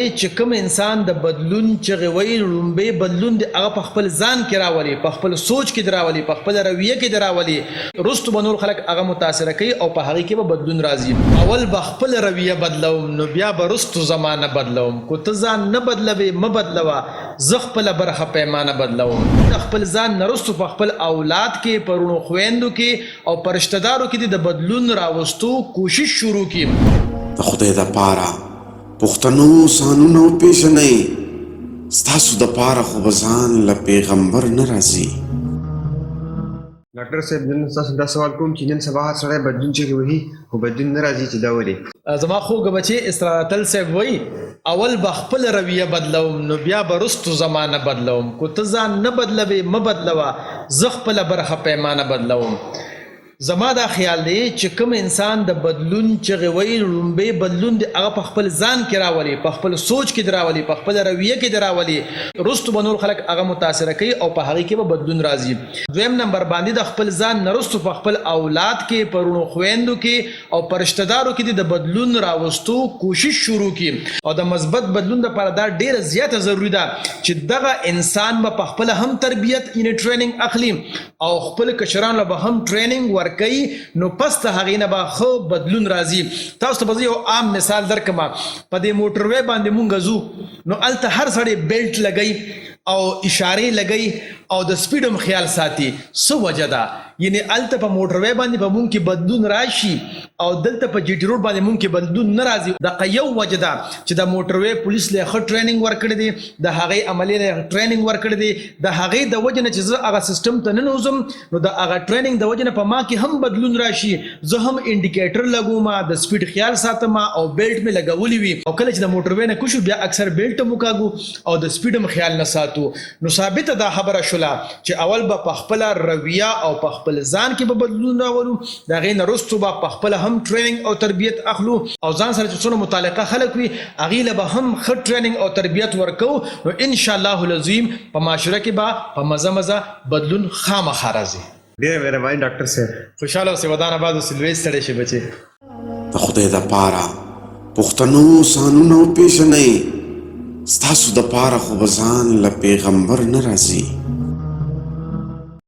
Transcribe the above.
چې کوم انسان د بدلون چې غوي لومبه بدلون د هغه په خپل ځان کې راولي، په خپل سوچ کې راولي، په خپل رویه کې راولي، رستو بنور خلک هغه متاثر کوي او په هغه کې به بدلون راځي. اول به خپل رویه بدلوم نو بیا به رستو زمانه بدلوم. کو ته ځان نه بدلوي م بدلوا، زه خپل برخه پیمانه بدلوم. خپل ځان نرستو په خپل اولاد کې، پرونو خويندو کې او پرشتدارو کې د بدلون راوستو کوشش شروع کړي. د خدای د پاره پښتنو سانونو پیژنئ، ستاسو د پاره خو به ځان له پیغمبر نه راځي. ډاکټر صاحب نن تاسو دا سوال کوم چې نن سبا سړی بدلون چې وهي خو بدلون نه راځي چې دا ولې؟ زما خوږ بچي اسراتل صاحب وایي اول به خپل رویه بدلوم نو بیا به رستو زمانه بدلوم. کو ته ځان نه بدلوي م بدلوا، زه خپل برخه پیمانه بدلوم. زما دا خیال دی چې کوم انسان د بدلون چې غوي لومبه بدلون د هغه په خپل ځان کې راولي، په خپل سوچ کې راولي، په خپل رویه کې راولي، رستو بنور خلک هغه متاثر کوي او په هغه کې به بدلون راځي. دویم نمبر باندې د خپل ځان نرستو په خپل اولاد کې، پرونو خويندو کې او پرشتدارو کې د بدلون راوستو کوشش شروع کړي. او د مثبت بدلون لپاره دا ډیره زیاته ضروری ده چې دغه انسان به په خپل هم تربیت یعنی ټریننګ اخلي او خپل کشرانو به هم ټریننګ ورکوي، نو پس ته هغې نه به ښه بدلون راځي. تاسو ته به زه یو عام مثال درکړم. په دې موټروی باندې مونږ ځو نو هلته هر سړی بیلټ لګوي او اشارې لګوي او د سپیډ هم خیال ساتي. څه وجه ده؟ یعنی هلته په موټروی باندې په مونږ کې بدلون راشي او دلته په جی ټي روډ باندې مونږ کې بدلون نه راځي. دغه یو وجه ده چې د موټروی پولیس له ښه ټریننګ ورکړی دی، د هغې عملي له ټریننګ ورکړی دی، د هغې د وجې نه چې زه هغه سیسټم ته ننوځم نو د هغه ټریننګ د وجې نه په ما کې هم بدلون راشي. زه هم انډیکیټر لګوم، د سپیډ خیال ساتم او بیلټ مې لګولی وي. او کله چې د موټروی نه کوشو بیا اکثر بیلټ هم وکاږو او د سپیډ هم خیال نه ساتو. نو ثابته دا خبره شوله چې اول به په خپله رویه او په خپل ځان کې به بدلون راولو، د هغې نه وروستو به په خپله هم ټریننګ او تربیت اخلو او ځان سره چې څونه متعلقه خلک وي هغې له به هم ښه ټریننګ او تربیت ورکوو. نو انشاءالله العظیم په معاشره کې به په مزه مزه بدلون خامخا راځي. ډېره مهرباني ډاکټر صاحب. خوشحاله اوسئ. ودان آباد اوسئ. لوی ستړی شي بچې. د خدای د پاره پښتنو سانونو پیژنئ، ستاسو د پاره خو به ځان له پیغمبر نه راځي.